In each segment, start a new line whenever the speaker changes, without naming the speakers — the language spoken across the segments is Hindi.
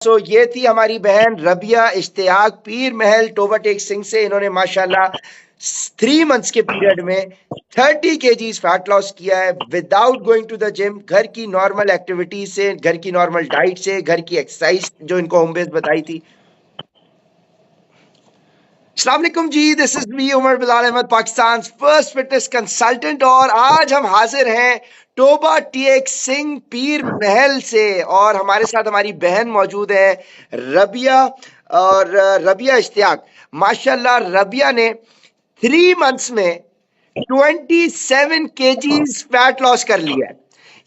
ये थी हमारी बहन रबिया इश्तियाक पीर महल टोबाटेक सिंह से। इन्होंने माशाल्लाह 3 मंथ्स के पीरियड में 30 kgs फैट लॉस किया है without going to the gym. घर की नॉर्मल एक्टिविटीज से, घर की नॉर्मल डाइट से, घर की एक्सरसाइज जो इनको होम बेस्ड बताई थी। अस्सलाम वालेकुम जी, this is me Umar Bilal Ahmad, Pakistan first fitness consultant. और आज हम हाजिर हैं टोबा टेक सिंह पीर महल से, और हमारे साथ हमारी बहन मौजूद है रबिया। और रबिया इश्तियाक, माशाल्लाह रबिया ने 3 मंथ्स में 27 kgs फैट लॉस कर लिया है।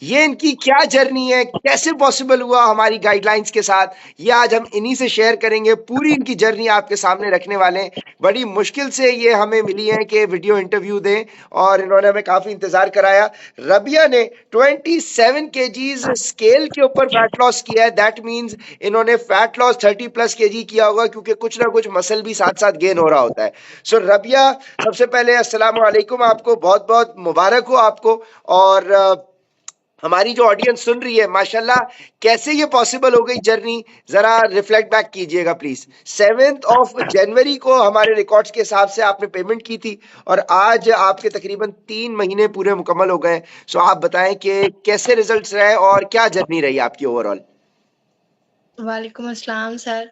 ये इनकी क्या जर्नी है, कैसे पॉसिबल हुआ हमारी गाइडलाइंस के साथ, ये आज हम इन्हीं से शेयर करेंगे। पूरी इनकी जर्नी आपके सामने रखने वाले हैं। बड़ी मुश्किल से ये हमें मिली है कि वीडियो इंटरव्यू दें, और इन्होंने हमें काफी इंतजार कराया। रबिया ने 27 kgs स्केल के ऊपर फैट लॉस किया है। दैट मीन्स इन्होंने फैट लॉस 30+ kg किया होगा, क्योंकि कुछ ना कुछ मसल भी साथ साथ गेन हो रहा होता है। सो रबिया, सबसे पहले अस्सलाम वालेकुम, आपको बहुत बहुत मुबारक हो आपको। और हमारी जो ऑडियंस सुन रही है, माशाल्लाह कैसे ये पॉसिबल हो गई जर्नी, जरा रिफ्लेक्ट बैक कीजिएगा प्लीज। 7 जनवरी को हमारे रिकॉर्ड्स के हिसाब से आपने पेमेंट की थी, और आज आपके तकरीबन 3 महीने पूरे मुकम्मल हो गए। सो आप बताएं कि कैसे रिजल्ट्स रहे और क्या जर्नी रही आपकी ओवरऑल।
वालेकुम अस्सलाम सर।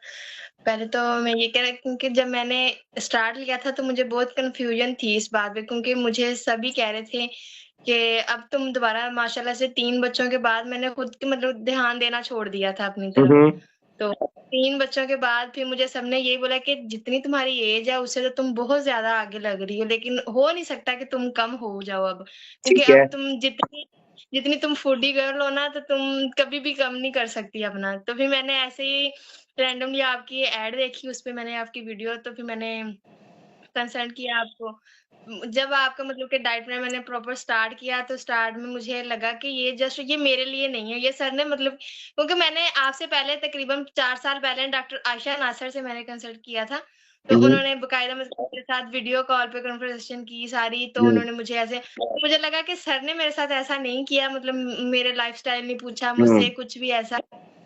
पहले तो मैं ये कह रहा क्योंकि जब मैंने स्टार्ट किया था तो मुझे बहुत कन्फ्यूजन थी इस बात पे, क्योंकि मुझे सभी कह रहे थे कि अब तुम दोबारा माशाल्लाह से 3 बच्चों के बाद मैंने खुद की मतलब ध्यान देना छोड़ दिया था अपनी तरफ। तो 3 बच्चों के बाद फिर मुझे सबने यही बोला कि जितनी तुम्हारी एज है उससे तो तुम बहुत ज़्यादा आगे लग रही हो, लेकिन हो नहीं सकता कि तुम कम हो जाओ अब। क्योंकि
ठीक है।
अब तुम जितनी जितनी तुम फूडी गर्ल हो ना, तो तुम कभी भी कम नहीं कर सकती अपना। तो फिर मैंने ऐसे ही रैंडमली आपकी एड देखी, उसपे मैंने आपकी वीडियो, तो फिर मैंने कंसल्ट किया आपको। जब आपका मतलब कि डाइट प्लान मैंने प्रॉपर स्टार्ट किया, तो स्टार्ट में मुझे लगा कि ये मेरे लिए नहीं है। ये सर ने मतलब, क्योंकि मैंने आपसे पहले तकरीबन 4 साल पहले डॉक्टर आयशा नासर से मैंने कंसल्ट किया था। तो उन्होंने बाकायदा मेरे साथ वीडियो कॉल पे कन्वर्सेशन की सारी, तो उन्होंने मुझे ऐसे, मुझे लगा कि सर ने मेरे साथ ऐसा नहीं किया, मतलब मेरे लाइफ़स्टाइल नहीं पूछा मुझसे कुछ भी ऐसा।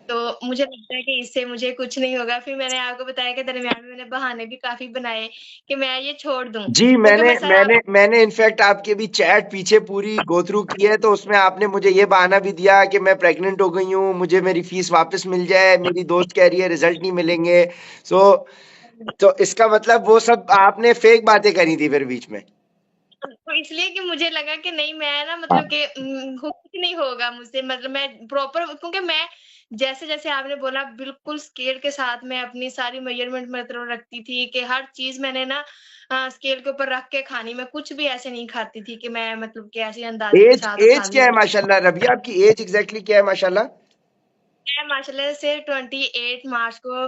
तो मुझे लगता है कि इससे मुझे कुछ नहीं होगा। फिर मैंने आपको बताया कि दरमियान में मैंने बहाने भी काफ़ी बनाए कि मैं ये छोड़ दूँ,
जी,
क्योंकि
मैंने
मैं सर आप
मैंने मैंने इनफैक्ट आपके भी चैट पीछे पूरी गो थ्रू की है, तो उसमें आपने मुझे ये बहाना भी दिया कि मैं प्रेग्नेंट हो गई हूँ, मुझे मेरी फीस वापस मिल जाए, मेरी दोस्त कह रही है रिजल्ट नहीं मिलेंगे। सो तो इसका मतलब वो सब आपने फेक बातें करी थी फिर बीच में।
तो इसलिए कि मुझे लगा कि नहीं, मैं ना मतलब कि कुछ नहीं होगा मुझसे, मतलब मैं प्रॉपर, क्योंकि मैं जैसे-जैसे आपने बोला बिल्कुल स्केल के साथ मैं अपनी सारी मेजरमेंट मतलब रखती थी कि हर चीज़ मैंने ना स्केल के ऊपर रख के खानी। मैं कुछ भी ऐसे नहीं खाती थी कि मैं मतलब कि ऐसे ही अंदाज़े के
एज
साथ खा
एज क्या
लूँ।
है माशाल्लाह रबिया, आपकी एज एग्जैक्टली क्या है माशाल्लाह?
मैं माशाल्लाह से 28 मार्च को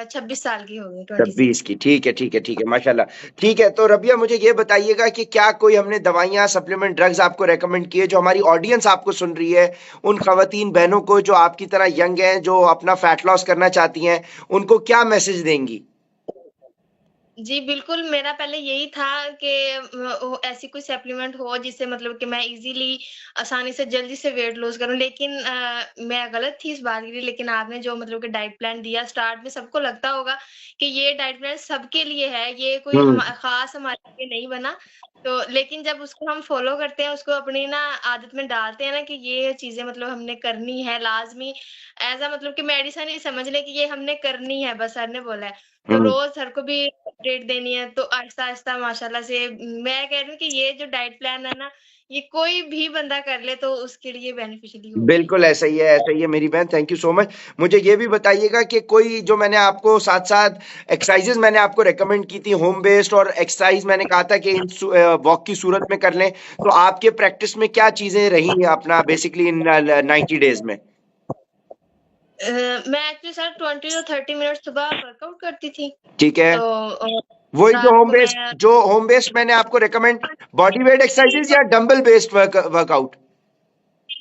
26 साल की हो गई,
26
26।
की, ठीक है ठीक है ठीक है माशाल्लाह। ठीक है, तो रबिया मुझे ये बताइएगा कि क्या कोई हमने दवाइयाँ, सप्लीमेंट, ड्रग्स आपको रेकमेंड किए, जो हमारी ऑडियंस आपको सुन रही है, उन खवातीन बहनों को जो आपकी तरह यंग हैं, जो अपना फैट लॉस करना चाहती हैं, उनको क्या मैसेज देंगी?
जी, बिल्कुल, मेरा पहले यही था कि वो ऐसी कोई सप्लीमेंट हो जिससे मतलब कि मैं ईज़िली आसानी से जल्दी से वेट लूज़ करूँ। लेकिन मैं गलत थी इस बात के लिए, लेकिन आपने जो मतलब कि डाइट प्लान दिया स्टार्ट में, सबको लगता होगा कि ये डाइट प्लान सबके लिए है, ये कोई
हम्म।
ख़ास हमारे लिए नहीं बना। तो लेकिन जब उसको हम फ़ॉलो करते हैं, उसको अपनी ना आदत में डालते हैं ना कि ये चीज़ें मतलब हमने करनी है लाज़मी, ऐज़ अ मतलब कि मेडिसिन ही समझ लें कि ये हमने करनी है, बस सर ने बोला है। तो
हम्म।
रोज़ सर को भी अपडेट देनी है, तो आहिस्ता-आहिस्ता माशाल्लाह से मैं कह रही हूँ कि ये जो डाइट प्लान है ना, ये कोई भी बंदा कर ले तो उसके लिए बेनिफिशियली होगा ये।
बिल्कुल ऐसा ही है, ऐसा ही है मेरी बहन, थैंक यू सो मच। मुझे ये भी बताइएगा कि कोई जो मैंने आपको साथ साथ एक्सरसाइजेज मैंने आपको रेकमेंड की थी होम बेस्ड, और एक्सरसाइज मैंने कहा था कि वॉक की सूरत में कर लें, तो आपके प्रैक्टिस में क्या चीजें रही हैं अपना बेसिकली इन 90 डेज में?
मैं एक्चुअली सर 20 टू 30 मिनट सुबह वर्कआउट करती थी।
ठीक है।
तो
वही जो
रात
होम
को
बेस्ड,
मैं
जो होम बेस्ड मैंने आपको रेकमेंड, बॉडी वेट एक्सरसाइजेज या डंबल बेस्ड वर्कआउट?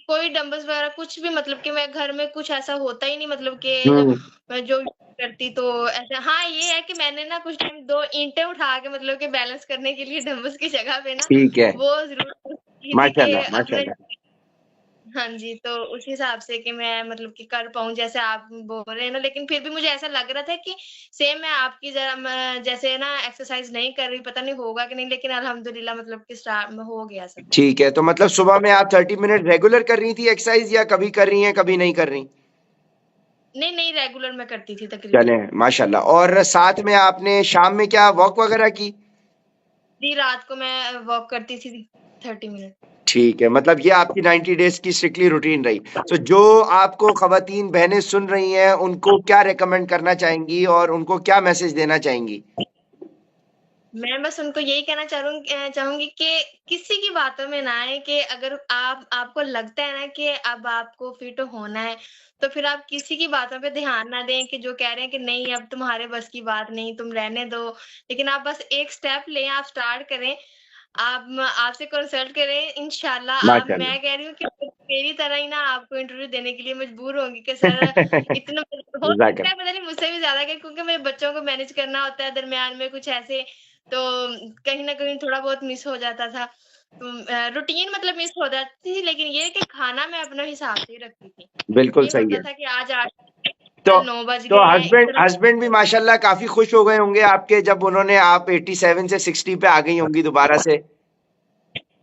कोई डंबल्स वगैरह कुछ भी, मतलब कि मैं घर में कुछ ऐसा होता ही नहीं, मतलब कि
हम्म।
मैं जो करती तो ऐसा। हाँ, ये है कि मैंने ना कुछ टाइम 2 ईंटें उठा के मतलब कि बैलेंस करने के लिए डंबल्स की जगह पे ना
ठीक है।
वो ज़रूर की थी कि
माशाल्लाह
अपने,
माशाल्लाह।
हाँ जी, तो उस हिसाब से कि मैं मतलब कि कर पाऊँ जैसे आप बोल रहे हैं ना, लेकिन फिर भी मुझे ऐसा लग रहा था कि सेम मैं आपकी ज़रा मैं जैसे ना एक्सरसाइज़ नहीं कर रही, पता नहीं होगा कि नहीं, लेकिन अल्हम्दुलिल्लाह मतलब कि स्टार्ट में हो गया सब।
ठीक है, तो मतलब सुबह में आप 30 मिनट रेगुलर कर रही थी एक्सरसाइज या कभी कर रही हैं, कभी नहीं कर रही?
नहीं, नहीं रेगुलर मैं करती थी
चलें,
तकरीबन।
माशाल्लाह। और साथ में आपने शाम में क्या वॉक वगैरह की?
जी, रात को मैं वॉक करती थी 30 मिनट।
ठीक है, मतलब ये आपकी 90 डेज़ की स्ट्रिक्टली रूटीन रही। तो जो आपको ख़वातीन बहनें सुन रही हैं, उनको क्या रिकमेंड करना चाहेंगी और उनको क्या मैसेज देना चाहेंगी?
मैं बस उनको यही कहना चाहूँगी कि किसी की बातों में ना आए कि अगर आपको लगता है ना कि अब आपको फिट होना है, तो फिर आप किसी की बातों पे ध्यान ना दें कि जो कह रहे हैं कि नहीं अब तुम्हारे बस की बात नहीं, तुम रहने दो। लेकिन आप बस एक स्टेप लें, आप स्टार्ट करें, आपसे कंसल्ट करें, इंशाल्लाह आप
माशाल्लाह।
मैं कह रही हूँ कि मेरी तरह ही ना आपको इंटरव्यू देने के लिए मजबूर होंगी कि सर इतना हो सकता है
ज़ाकर।
पता नहीं मुझसे भी ज़्यादा कि क्योंकि मेरे बच्चों को मैनेज करना होता है दरमियान में कुछ ऐसे तो कहीं न कहीं थोड़ा बहुत मिस हो जाता था। रूटीन मतलब मिस हो जाती थी लेकिन ये है कि खाना मैं अपने हिसाब से ही रखती थी।
बिल्कुल
ये
सही
होता
है।
था कि आज 8
तो
कल 9 बज
तो
गए हैं, इस
हस्बैंड
तरह
हस्बैंड भी माशाल्लाह काफ़ी खुश हो गए होंगे आपके जब उन्होंने आप 87 से 60 पे आ गई होंगी दोबारा से?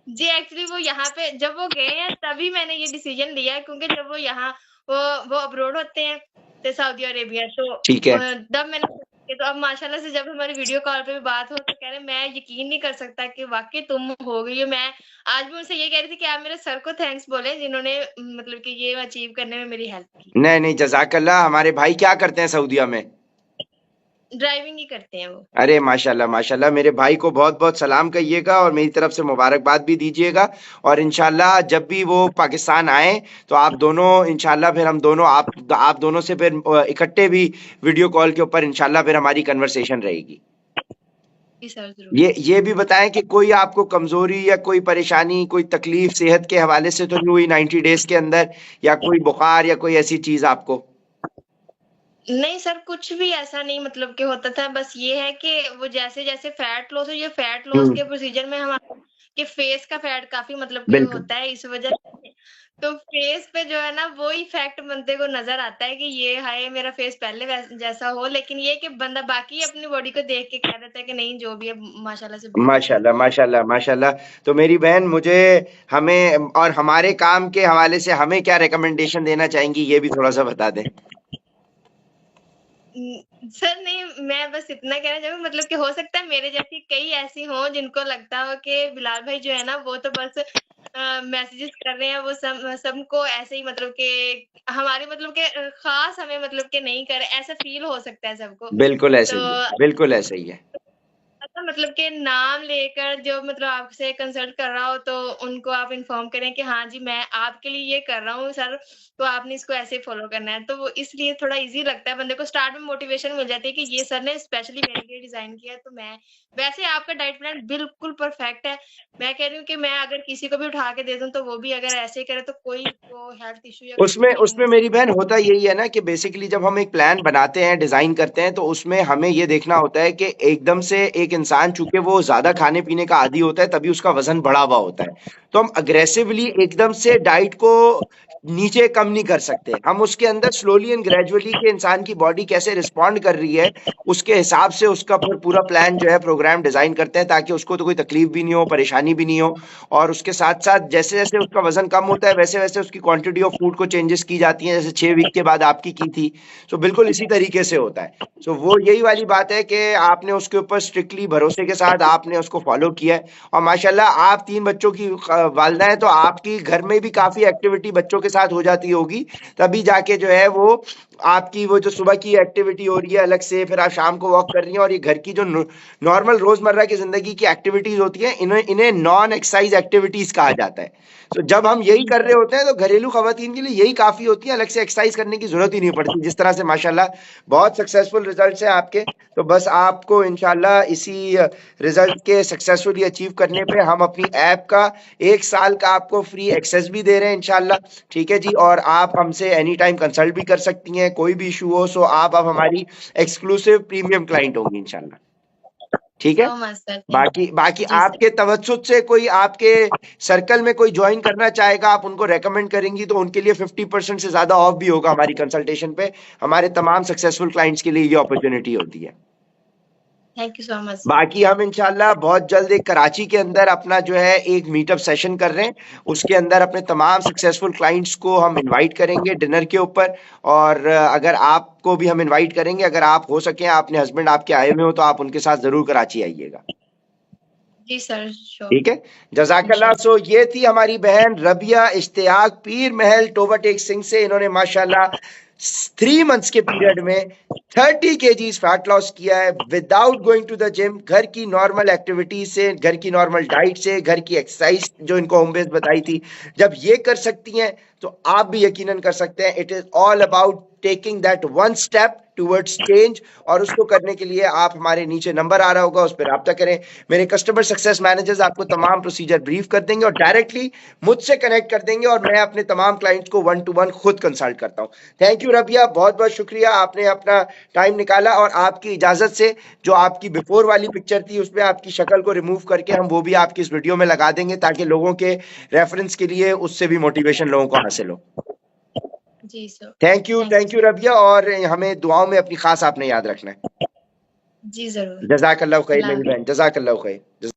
जी, एक्चुअली वो यहाँ पे जब वो गए हैं तभी मैंने ये डिसीज़न लिया है क्योंकि जब वो यहाँ वो वो अब्रॉड होते हैं, तो सऊदी अरेबिया तो
ठीक है।
तब मैंने सोचा तो अब माशाल्लाह से जब हमारी वीडियो कॉल पे भी बात हो तो कह रहे हैं मैं यकीन नहीं कर सकता कि वाक़ई तुम हो गई हो। मैं आज भी उनसे ये कह रही थी कि आप मेरे सर को थैंक्स बोलें जिन्होंने मतलब कि ये अचीव करने में मेरी हेल्प की।
नहीं, नहीं, जज़ाकल्लाह। हमारे भाई क्या करते हैं सऊदीया में?
ड्राइविंग ही करते हैं वो।
अरे माशाल्लाह, माशाल्लाह। मेरे भाई को बहुत-बहुत सलाम कहिएगा और मेरी तरफ से मुबारकबाद भी दीजिएगा और इंशाल्लाह जब भी वो पाकिस्तान आएँ, तो आप दोनों इंशाल्लाह फिर हम दोनों आप दोनों से फिर इकट्ठे भी वीडियो कॉल के ऊपर इंशाल्लाह फिर हमारी कन्वर्सेशन रहेगी।
जी सर, ज़रूर।
ये भी बताएँ कि कोई आपको कमज़ोरी या कोई परेशानी, कोई तकलीफ़ सेहत के हवाले से तो नहीं हुई 90 डेज़ के अंदर या कोई बुखार या कोई ऐसी चीज़ आपको?
नहीं सर, कुछ भी ऐसा नहीं मतलब कि होता था, बस ये है कि वो जैसे-जैसे फैट लॉस हो ये फैट लॉस
हुँ,
के प्रोसीजर में हमारा कि फेस का फैट काफ़ी मतलब कि
बिल्कुल।
होता है इस वजह से तो फेस पे जो है ना वो इफ़ेक्ट बनते को नज़र आता है कि ये हाय मेरा फेस पहले जैसा हो, लेकिन ये है कि बंदा बाकी अपनी बॉडी को देख के कह देता है कि नहीं जो भी है माशाल्लाह से बहुत अच्छा है।
माशाल्लाह, माशाल्लाह, माशाल्लाह। तो मेरी बहन मुझे हमें और हमारे काम के हवाले से हमें क्या रिकमेंडेशन देना चाहेंगी, ये भी थोड़ा-सा बता दें?
सर नहीं, मैं बस इतना कहना चाहूँगी मतलब कि हो सकता है मेरे जैसी कई ऐसी हों जिनको लगता हो कि बिलाल भाई जो है ना वो तो बस मैसेजेस कर रहे हैं वो सबको ऐसे ही मतलब कि हमारी मतलब कि ख़ास हमें मतलब कि नहीं कर ऐसा फ़ील हो सकता है सबको।
बिल्कुल ऐसे ही है,
तो
बिल्कुल ऐसे ही है।
अच्छा मतलब कि नाम लेकर जो मतलब आपसे कंसल्ट कर रहा हो तो उनको आप इन्फॉर्म करें कि हाँ जी, मैं आपके लिए ये कर रहा हूँ सर, तो आपने इसको ऐसे फॉलो करना है। तो वो इसलिए थोड़ा ईज़ी लगता है बंदे को स्टार्ट में मोटिवेशन मिल जाती है कि ये सर ने स्पेशली मेरे लिए डिज़ाइन किया है तो मैं वैसे आपका डाइट प्लान बिल्कुल परफेक्ट है। मैं कह रही हूँ कि मैं अगर किसी को भी उठा के दे दूँ तो वो भी अगर ऐसे ही करे तो कोई वो हेल्थ इश्यू या कुछ
उसमें
भी नहीं
उसमें
हो
मेरी
सकता।
बहन होता यही है ना कि बेसिकली जब हम एक प्लान बनाते हैं, डिज़ाइन करते हैं, तो उसमें हमें ये देखना होता है कि एकदम से एक इंसान चूँकि वो ज़्यादा खाने-पीने का आदी होता है, तभी उसका वज़न बढ़ा हुआ होता है। तो हम अग्रेसिवली एकदम से डाइट को नीचे कम नहीं कर सकते। हम उसके अंदर स्लोली एंड ग्रेजुअली कि इंसान की बॉडी कैसे रिस्पॉन्ड कर रही है, उसके हिसाब से उसका फिर पूरा प्लान जो है प्रोग्राम डिज़ाइन करते हैं ताकि उसको तो कोई तकलीफ भी नहीं हो, परेशानी भी नहीं हो और उसके साथ-साथ जैसे-जैसे उसका वज़न कम होता है, वैसे-वैसे उसकी क्वांटिटी ऑफ फूड को चेंजेस की जाती हैं, जैसे 6 वीक के बाद आपकी की थी। सो बिल्कुल इसी तरीके से होता है। सो वो यही वाली बात है कि आपने उसके ऊपर स्ट्रिक्टली भरोसे के साथ आपने उसको फ़ॉलो किया है और माशाल्लाह आप 3 बच्चों की वालिदा हैं, तो आपकी घर में भी काफ़ी एक्टिविटी बच्चों के साथ हो जाती होगी, तभी जाके जो है वो आपकी वो जो सुबह की एक्टिविटी हो रही है अलग से, फिर आप शाम को वॉक कर रही हैं और ये घर की जो नॉर्मल रोज़मर्रा की ज़िंदगी की एक्टिविटीज़ होती हैं, इन्हें इन्हें नॉन एक्सरसाइज़ एक्टिविटीज़ कहा जाता है। तो जब हम यही कर रहे होते हैं तो घरेलू खवातीन के लिए यही काफ़ी होती है, अलग से एक्सरसाइज़ करने की ज़रूरत ही नहीं पड़ती। जिस तरह से माशाल्लाह बहुत सक्सेसफुल रिज़ल्ट्स हैं आपके, तो बस आपको इंशाल्लाह इसी रिज़ल्ट के सक्सेसफुली अचीव करने पे हम अपनी ऐप का 1 साल का आपको फ्री एक्सेस भी दे रहे हैं इंशाल्लाह, ठीक है जी? और आप हमसे एनी टाइम कंसल्ट भी कर सकती हैं, कोई भी इश्यू हो, सो आप अब हमारी एक्सक्लूसिव प्रीमियम क्लाइंट होंगी इंशाल्लाह।
थैंक
ठीक
यू
है।
सो मच सर, थैंक
बाकी
यू।
बाकी
जी सर।
आपके तवज्जुद से कोई आपके सर्कल में कोई ज्वाइन करना चाहेगा, आप उनको रेकमेंड करेंगी तो उनके लिए 50% से ज्यादा ऑफ भी होगा हमारी कंसल्टेशन पे। हमारे तमाम सक्सेसफुल क्लाइंट्स के लिए ये अपॉर्चुनिटी होती है।
Thank you so much sir.
बाकी हम इंशाल्लाह बहुत जल्द एक कराची के अंदर अपना जो है एक मीटअप सेशन कर रहे हैं, उसके अंदर अपने तमाम सक्सेसफुल क्लाइंट्स को हम इनवाइट करेंगे डिनर के ऊपर। और अगर आपको भी हम इनवाइट करेंगे, अगर आप हो सके, आपने हस्बैंड आपके आए हुए हो तो आप उनके साथ जरूर कराची आइएगा।
जी सर, श्योर।
ठीक है, जजाकल्ला। सो ये थी हमारी बहन रबिया इश्तियाक पीर महल टोबाटेक सिंह से। इन्होंने माशाल्लाह 3 मंथ्स के पीरियड में 30 kgs फैट लॉस किया है without going to the gym. घर की नॉर्मल एक्टिविटी से, घर की नॉर्मल डाइट से, घर की एक्सरसाइज जो इनको होम बेस्ड बताई थी, जब ये कर सकती हैं तो आप भी यकीनन कर सकते हैं। It is all about taking that one step towards change. और उसको करने के लिए आप, हमारे नीचे नंबर आ रहा होगा, उस पर रब्ता करें। मेरे कस्टमर सक्सेस मैनेजर्स आपको तमाम प्रोसीजर ब्रीफ कर देंगे और डायरेक्टली मुझसे कनेक्ट कर देंगे, और मैं अपने तमाम क्लाइंट्स को 1 to 1 खुद कंसल्ट करता हूं। थैंक यू रबिया, बहुत बहुत शुक्रिया, आपने अपना टाइम निकाला। और आपकी इजाजत से जो आपकी बिफोर वाली पिक्चर थी उसमें आपकी शक्ल को रिमूव करके हम वो भी आपकी इस वीडियो में लगा देंगे, ताकि लोगों के रेफरेंस के लिए उससे भी मोटिवेशन लोगों को हासिल हो।
जी सर।
थैंक यू रबिया, और हमें दुआओं में अपनी खास आपने याद रखना है।
जी जरूर।
जजाकल्लाह खैर
अल्लाह
मेरी बहन, जजाकल्लाह खैर।